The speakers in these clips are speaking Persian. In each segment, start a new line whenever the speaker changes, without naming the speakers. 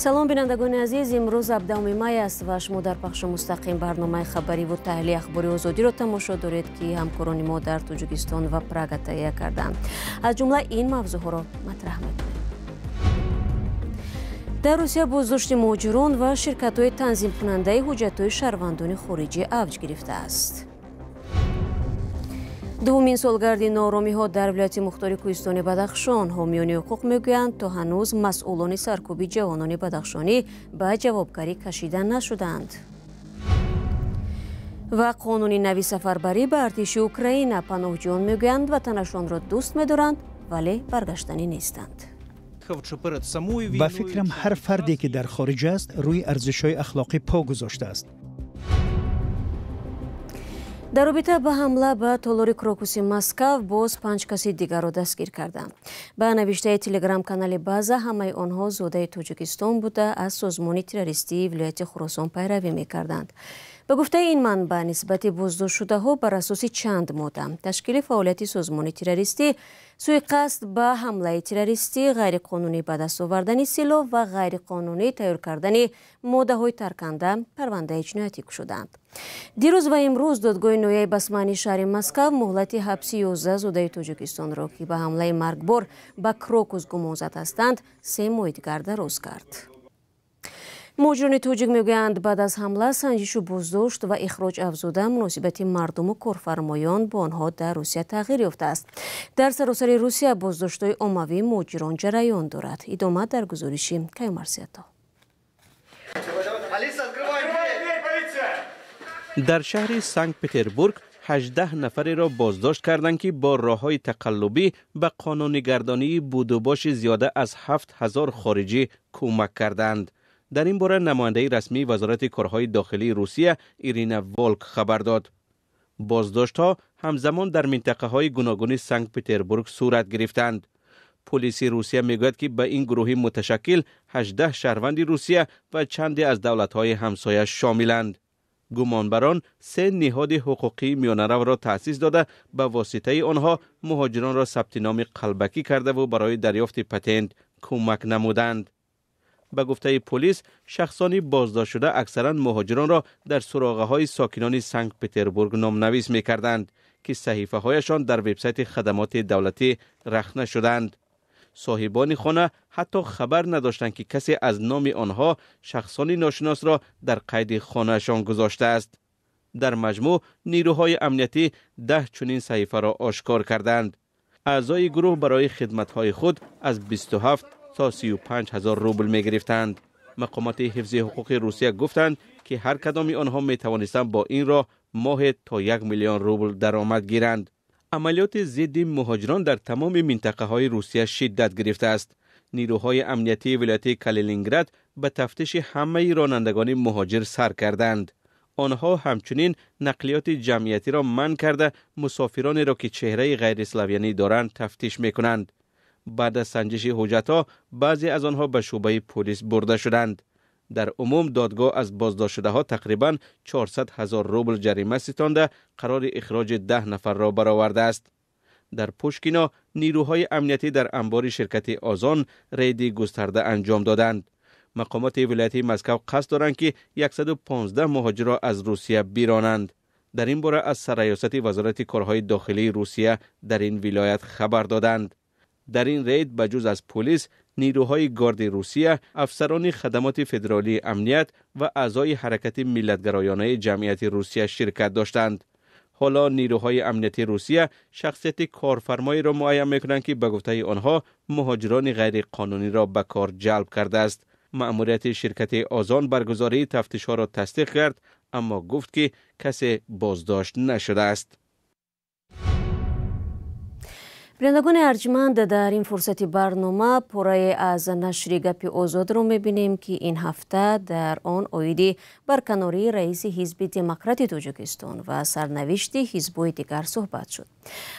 салом бинандагони азиз, имрӯз 17 май аст ва шумо дар пахши мустақим барномаи хабариву таҳлили ахбори озодиро тамошо доред, ки ҳамкорони мо дар Тоҷикистон ва Прага таҳия карданд. аз ҷумла ин мавзӯъҳоро матраҳ мекунем. дар Русия боздошти муҳоҷирон ва ширкатҳои танзимкунандаи ҳуҷҷатҳои шаҳрвандони хориҷӣ авҷ гирифтааст. Дуввумин солгарди нооромиҳо дар вилояти Мухтори Кӯҳистони Бадахшон. ҳомиёни ҳуқуқ мегӯянд, то ҳанӯз масъулони саркӯби ҷавонони бадахшонӣ ба ҷавобгарӣ кашида нашуданд. ва қонуни нави сафарбарӣ ба артиши Украина. паноҳҷӯён мегӯянд, ватанашонро дӯст медоранд, вале баргаштанӣ нестанд.
ба фикрам ҳар фарде ки дар хориҷ аст, рӯи арзишҳои ахлоқӣ по гузоштааст.
дар робита ба ҳамла ба толори Крокуси Москав боз 5 каси дигарро дастгир карданд. ба навиштаи телеграм-канали База, ҳамаи онҳо зодаи Тоҷикистон буда аз созмони террористии вилояти Хуросон пайравӣ мекарданд. ба гуфтаи ин манбаъ, нисбати боздоштшудаҳо бар асоси чанд модда ташкили фаъолияти созмони террористӣ, суиқасд ба ҳамлаи террористӣ, ғайриқонунӣ ба даст овардани силоҳ ва ғайриқонунӣ тайёр кардани моддаҳои тарканда парвандаи ҷиноятӣ кушоданд. дирӯз ва имрӯз додгоҳи ноҳияи басмани шаҳри Москав муҳлати ҳабси 11 зодаи Тоҷикистонро, ки ба ҳамлаи маргбор ба Крокус гумонзад ҳастанд, 3 моҳи дигар дароз кард. муҳоҷирони тоҷик мегӯянд, баъд аз ҳамла, санҷишу боздошт ва ихроҷ афзуда муносибати мардуму корфармоён бо онҳо дар Русия тағйир ёфтааст. дар саросари Русия боздоштҳои оммавии муҳоҷирон ҷараён дорад. идома дар гузориши Каймарсиято.
дар шаҳри Санкт-Петербург 18 нафареро боздошт карданд, ки бо роҳҳои тақаллубӣ ба қонунигардонии будубоши зиёда аз 7000 хориҷӣ кӯмак карданд. дар ин бора намояндаи расмии вазорати корҳои дохилии Русия Ирина Волк хабар дод. боздоштҳо ҳамзамон дар минтақаҳои гуногуни Санкт-Петербург сурат гирифтанд. полиси Русия мегӯяд, ки ба ин гурӯҳи муташаккил 18 шаҳрванди Русия ва чанде аз давлатҳои ҳамсоя шомиланд. гумонбарон 3 ниҳоди ҳуқуқии миёнаравро таъсис дода, ба воситаи онҳо муҳоҷиронро сабти номи қалбакӣ кардаву барои дарёфти патент кӯмак намуданд. ба гуфтаи полис, шахсони боздоштшуда аксаран муҳоҷиронро дар суроғаҳои сокинони Санкт-Петербург номнавис мекарданд, ки саҳифаҳояшон дар вебсайти хадамоти давлатӣ рахна шуданд. соҳибони хона ҳатто хабар надоштанд, ки касе аз номи онҳо шахсони ношиносро дар қайди хонаашон гузоштааст. дар маҷмӯъ нирӯҳои амнiyatӣ 10 чунин саҳифаро ошкор карданд. аъзои гурӯҳ барои хидматҳои худ аз 27 تا 35,000 روبل می‌گرفتند. مقامات حفظ حقوق روسیه گفتند که هر کدامی آنها می‌توانستند با این راه ماه تا 1 میلیون روبل درآمد گیرند. عملیات ضد مهاجران در تمام منطقه‌های روسیه شدت گرفته است. نیروهای امنیتی ولایت کالینینگراد به تفتیش همه رانندگان مهاجر سر کردند. آنها همچنین نقلیات جمعیتی را منع کرده مسافرانی را که چهره غیر اسلاویانی دارند تفتیش می‌کنند. بعد از سنجش حجت‌ها بعضی از آنها به شعبه پلیس برده شدند. در عموم دادگاه از بازداشت‌شده‌ها تقریباً 400,000 روبل جریمه ستانده قرار اخراج 10 نفر را برآورده است. در پوشکینا نیروهای امنیتی در انبار شرکت آزان ریدی گسترده انجام دادند. مقامات ولایت مسکو قصد دارند که 115 مهاجر را از روسیه بیرانند. در این باره از سرریاست وزارت کارهای داخلی روسیه در این ولایت خبر دادند. در این رید بجز از پلیس، نیروهای گارد روسیه، افسران خدمات فدرالی امنیت و اعضای حرکت ملت‌گرایانه جمعیت روسیه شرکت داشتند. حالا نیروهای امنیتی روسیه شخصیت کارفرمایی را معین می‌کنند که به گفته آنها مهاجران غیر قانونی را به کار جلب کرده است. مأموریت شرکت آزان برگزاری تفتیش‌ها را تصدیق کرد، اما گفت که کسی بازداشت نشده است.
بینندگان ارجمند، در این فرصتی برنامه پاره از نشر گپ آزاد رو میبینیم که این هفته در آن اویدی برکناری رئیس حزب دموکرات تاجیکستان و سرنوشت حزب‌های دیگر صحبت شد.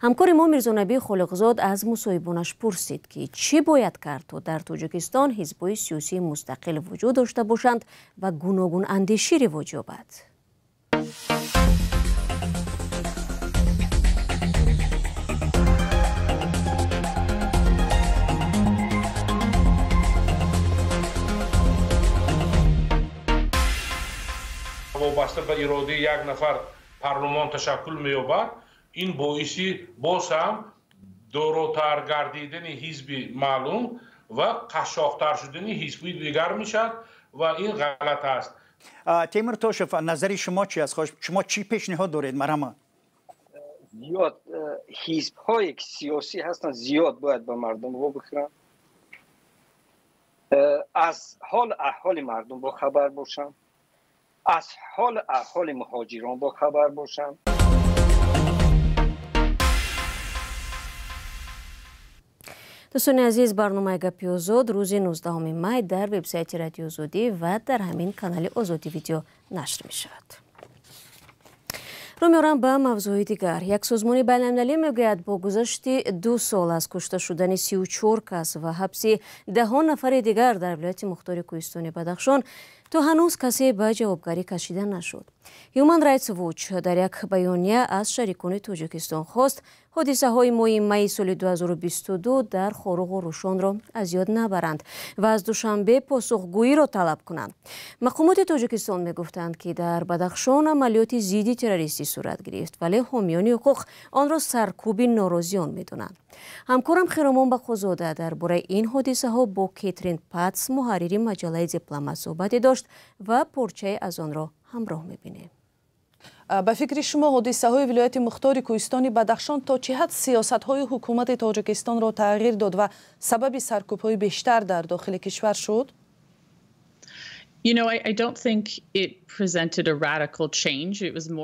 همکار ما میرزانبی خالقزاد از مصاحبانش پرسید که چی باید کرد تا در تاجیکستان حزب‌های سیاسی مستقل وجود داشته باشند و گوناگون اندیشی رواج یابد.
وابسته به اراده یک نفر پارلمان تشکل می‌یابد، این باعثی باز هم دورتر گردیدن حزب معلوم و قشاق‌تر شدن حزب دیگر میشد و این غلط است.
تیمور توشف، نظر شما چی است؟ شما چی پیشنهاد دارید مرحبا؟
زیاد حزب‌های سیاسی هستن، زیاد باید به مردم رو بخورن، از حال احوال مردم با خبر باشن، از حال احوال مهاجران با خبر باشن.
دوستان عزیز، برنامه گپی آزاد روز 19 می در وبسایت رادیو آزادی و در همین کانال آزادی ویدیو نشر می شود. رو میارم به موضوع دیگر. یک سازمان بین‌المللی میگوید با گذشت 2 سال از کشته شدن 34 کس و حبس 10 نفر دیگر در ولایت مختار کوهستان بدخشان تا هنوز کسی به جوابگاری کشیده نشد. هیومن رایتس واچ در یک بیانیه از شریکان تاجیکستان خواست حادثه های ماه می سال 2022 در خاروق و روشان را از یاد نبرند و از دوشنبه پاسخگویی را طلب کنند. مقامات تاجیکستان می گفتند که در بدخشان عملیات ضد تروریستی صورت گرفت، ولی حامیان حقوق آن را سرکوب ناراضیان می دانند. همکارم خیرامان بخوزاده درباره این حادثه ها با کیترین پاتس محرر مجله دیپلمات صحبت داشت و پارچه از آن را همراه می بینیم.
به فکر شما حادثه های ولایت مختار کوهستان بدخشان تا چه حد سیاست های حکومت تاجیکستان را تغییر داد و سبب سرکوب های بیشتر در داخل کشور شد؟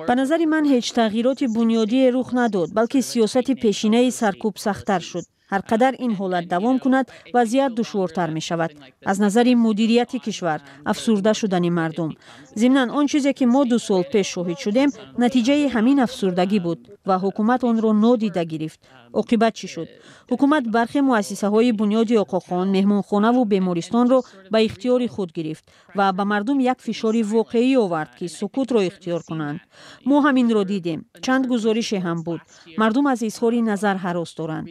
به نظر من هیچ تغییرات بنیادی رخ نداد، بلکه سیاست پیشینه سرکوب سخت‌تر شد. هر قدر این حالت دوام کند وضعیت دشوارتر می شود. از نظر مدیریت کشور، افسرده شدن مردم. ضمناً آن چیزی که ما 2 سال پیش شاهد شدیم نتیجه همین افسردگی بود و حکومت آن را نادیده گرفت. عاقبت چی شد؟ حکومت برخی مؤسسه های بنیاد آقاخان، مهمانخانه و بیمارستان را به اختیار خود گرفت و به مردم یک فشار واقعی آورد که سکوت را اختیار کنند. ما همین را دیدیم. چند گزارش هم بود. مردم از اظهار نظر هراس دارند.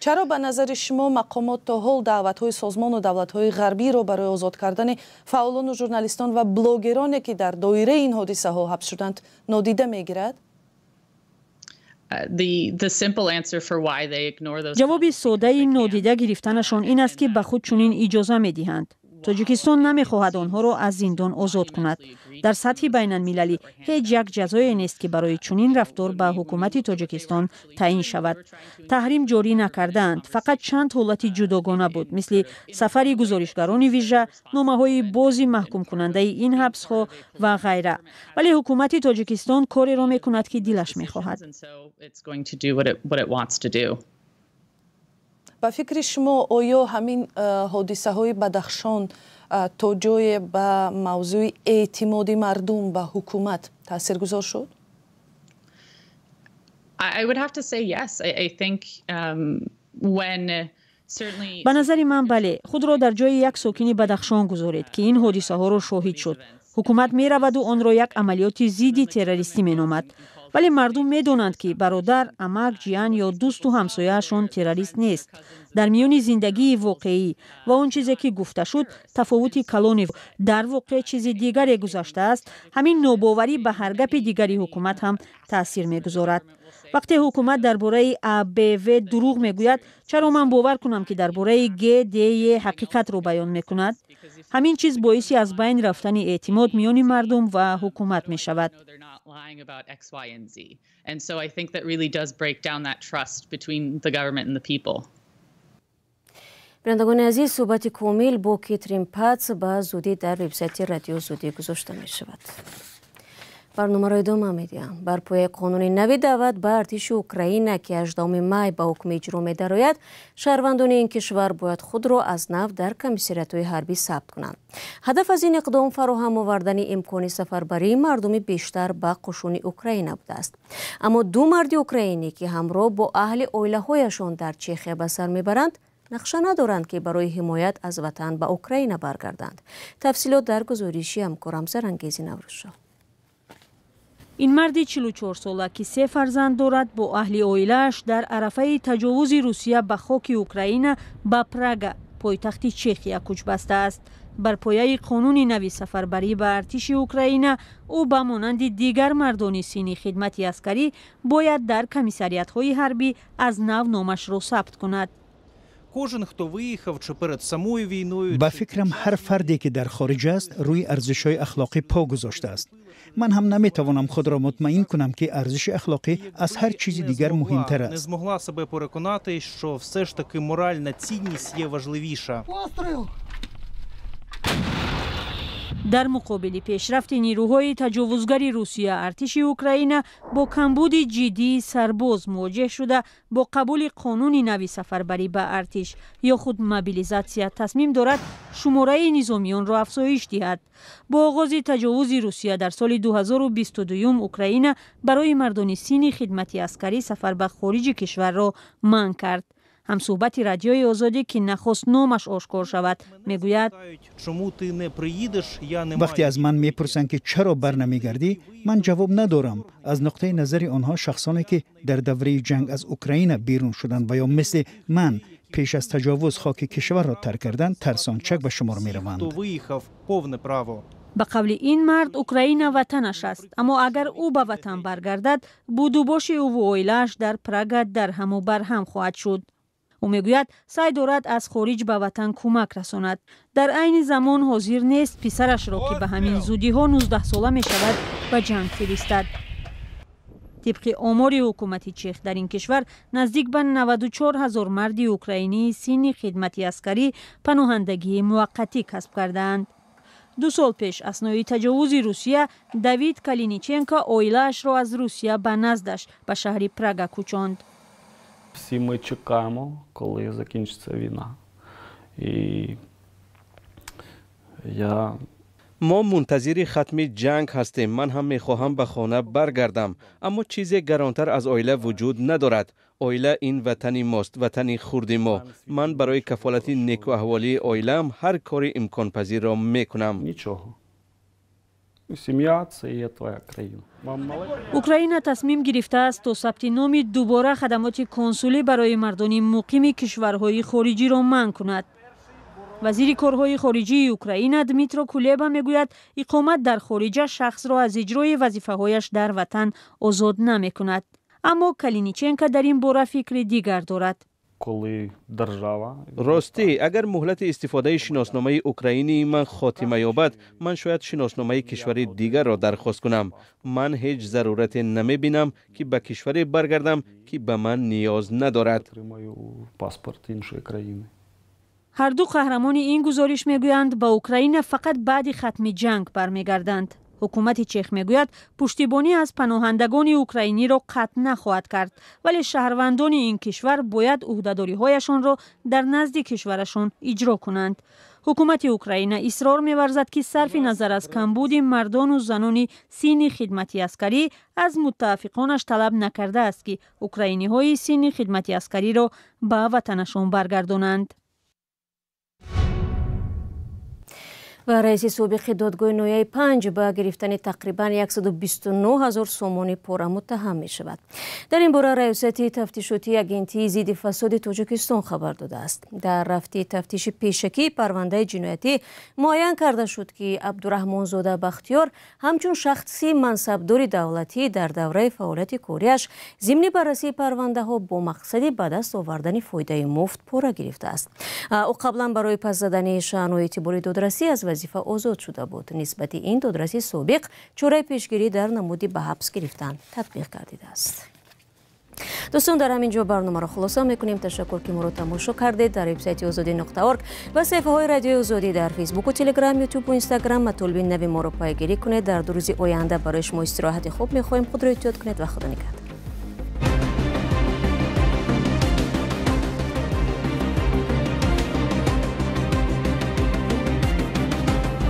چرا به نظر شما مقامات تا حال دعوت‌های سازمان و دولت‌های غربی را برای آزاد کردن فعالان و ژورنالیستان و بلاگرانی که در دایره این حادثه ها حبس شدند نادیده می‌گیرد؟
جواب ساده این نادیده گرفتنشان این است که به خود چنین اجازه می‌دهند. تاجیکستان نمی‌خواهد آنها را از زندان آزاد کند. در سطح بین‌المللی هیچ یک جزایی نیست که برای چنین رفتار به حکومت تاجیکستان تعیین شود. تحریم جاری نکردند، فقط چند حالت جداگانه بود، مثل سفر گزارشگران ویژه، نامه‌های بازی محکوم کننده این حبس‌ها و غیره. ولی حکومت تاجیکستان کاری را می‌کند که دلش می‌خواهد.
با فکر شما آیا همین حادثه های بدخشان تا جای به موضوع اعتماد مردم به حکومت تاثیرگذار شد؟
به نظر من بله. خود را در جای یک ساکن بدخشان گذارید که این حادثه ها را شاهد شد. حکومت می رود و آن را یک عملیات ضد تروریستی می نامد. ولی مردم می دانند که برادر، عمک، جیان یا دوست و همسایه‌شان تروریست نیست. در میان زندگی واقعی و اون چیزی که گفته شد تفاوتی کلانی در واقع چیز دیگری گذشته است. همین ناباوری به هر گپ دیگری حکومت هم تاثیر می‌گذارد. وقتی حکومت درباره ABV دروغ میگوید، چرا من باور کنم که درباره GDY حقیقت رو بیان میکند؟ همین چیز باعثی از بین رفتن اعتماد میان مردم و حکومت می شود.
بینندگان عزیز، صحبت کامل با کیترین پاتس به زودی در وبسایت رادیو آزادی گذاشته می شود. برنامه را ادامه میدیم. بر پایه قانون نوی دعوت به ارتش اوکراین که 18 می به حکم اجرا می درآید، شهروندان این کشور باید خود را از نو در کمیساریات‌های حربی ثبت کنند. هدف از این اقدام فراهم آوردن امکان سفربری مردم بیشتر به قشون اوکراین بوده است. اما 2 مرد اوکراینی که همراه با اهل عائله‌هایشان در چخیه به سر میبرند، نقشه ندارند که برای حمایت از وطن به اوکراین برگردند. تفصیلات در گزارشی همکارم زرانگیزی نوروزشاه.
این مرد 44 ساله که 3 فرزند دارد با اهل عائله‌اش در عرفه تجاوز روسیه به خاک اوکراین به پراگ پایتخت چخیه کوچ بسته است. بر پایه قانون نوی سفربری به ارتش اوکراین او به مانند دیگر مردان سینی خدمت عسکری باید در کمیساریات‌های حربی از نو نامش را ثبت کند.
با فکرم هر فردی که در خارج است روی ارزش‌های اخلاقی پا گذاشته است. من هم نمیتوانم خود را مطمئن کنم که ارزش اخلاقی از هر چیز دیگر مهمتر است.
Не змогла себе переконати, що все ж таки моральна цінність є важливіша.
در مقابل پیشرفت نیروهای تجاوزگر روسیه، ارتش اوکراین با کمبود جدی سرباز مواجه شده. با قبول قانون نوی سفربری به ارتش یا خود موبیلیزاسیا تصمیم دارد شماره نظامیان را افزایش دهد. با آغاز تجاوز روسیه در سال 2022 اوکراین برای مردان سین خدمت عسکری سفر به خارج کشور را منع کرد. همصحبت رادیوی آزادی که نخست نامش آشکار شود میگوید
وقتی از من میپرسند که چرا برنمیگردی، من جواب ندارم. از نقطه نظر آنها شخصانی که در دوره جنگ از اوکراین بیرون شدند و یا مثل من پیش از تجاوز خاک کشور را ترک کردند ترسانچک به شمار میروند.
به قول این مرد اوکراین وطنش است، اما اگر او به وطن برگردد بودوباش او و اویلش در پراگ در هم و بر هم خواهد شد. او میگوید سعی دارد از خارج به وطن کمک رساند. در عین زمان حاضر نیست پسرش را که به همین زودی ها 19 ساله می شود به جنگ فرستد. طبق آمار حکومت چیخ در این کشور نزدیک به 94,000 مرد اوکراینی سین خدمت عسکری پناهندگی موقتی کسب کردند. 2 سال پیش اثنای تجاوز روسیه دیوید کالینیچенکو اویلش را از روسیه به نزدش به شهر پراگ کوچاند.
Всі ми чекаємо, коли закінчиться війна. І
ما منتظر ختم جنگ هستیم. من هم میخواهم به خانه برگردم، اما چیزی گرانتر از آیله وجود ندارد. آیله این وطن ماست، وطن خرد ما. من برای کفالت نیک و احوالی آیله‌ام هر کاری امکان پذیر را میکنم.
нічого. Сім'я – це є твоя країна.
اوکراین تصمیم گرفته است تا ثبت نام دوباره خدمات کنسولی برای مردان مقیم کشورهای خارجی را منع کند. وزیر کارهای خارجی اوکراین دمیترو کولبا میگوید اقامت در خارج شخص را از اجرای وظیفه‌هایش در وطن آزاد نمی‌کند. اما کالینیچنکو در این باره فکر دیگر دارد.
راستی اگر مهلت استفاده شناسنامه اوکراینی من خاتمه یابد، من شاید شناسنامه کشور دیگر را درخواست کنم. من هیچ ضرورت نمی بینم که به کشوری برگردم که به من نیاز ندارد.
هر دو قهرمان این گزارش میگویند به اوکراین فقط بعد ختم جنگ برمیگردند. حکومت چیخ میگوید پشتیبانی از پناهندگان اوکراینی را قطع نخواهد کرد، ولی شهروندان این کشور باید عهده‌داری‌هایشان را در نزد کشورشان اجرا کنند. حکومت اوکراین اصرار می‌ورزد که صرف نظر از کمبود مردان و زنان سین خدمت عسکری از متفقانش طلب نکرده است که اوکراینی‌های سین خدمت عسکری را به وطنشان برگردانند.
و رئیس سابق دادگاه ناحیه 5 به گرفتن تقریبا 129,000 سومان پوره متهم می شود. در این باره ریاست تفتیشاتی اگنتی ضد فساد تاجیکستان خبر داده است. در رفت تفتیش پیشکی پرونده جنایتی معین کرده شد که عبدالرحمن زاده بختیار همچون شخصی منصبدار دولتی در دوره فعالیت کاریش ضمن بررسی پرونده ها با مقصد به دست آوردن فایده مفت پوره گرفته است. او قبلا برای پس زدن شأن و اعتبار دادرسی از وظیفه آزاد شده بود. نسبت این دادرسی سابق چاره پیشگیری در نمودی به حبس گرفتن تطبیق گردیده است. دوستان در همینجا برنامه را خلاصه میکنیم. تشکر که ما را تماشا کردید. در وبسایت azadi.org و صفحه های رادیو آزادی در فیسبوک و تلگرام، یوتیوب و اینستاگرام مطالب نوی ما را پیگیری کنید. در 2 روز آینده برای شما استراحت خوب میخواهیم. خود را احتیاط کنید و خدا نگهدار.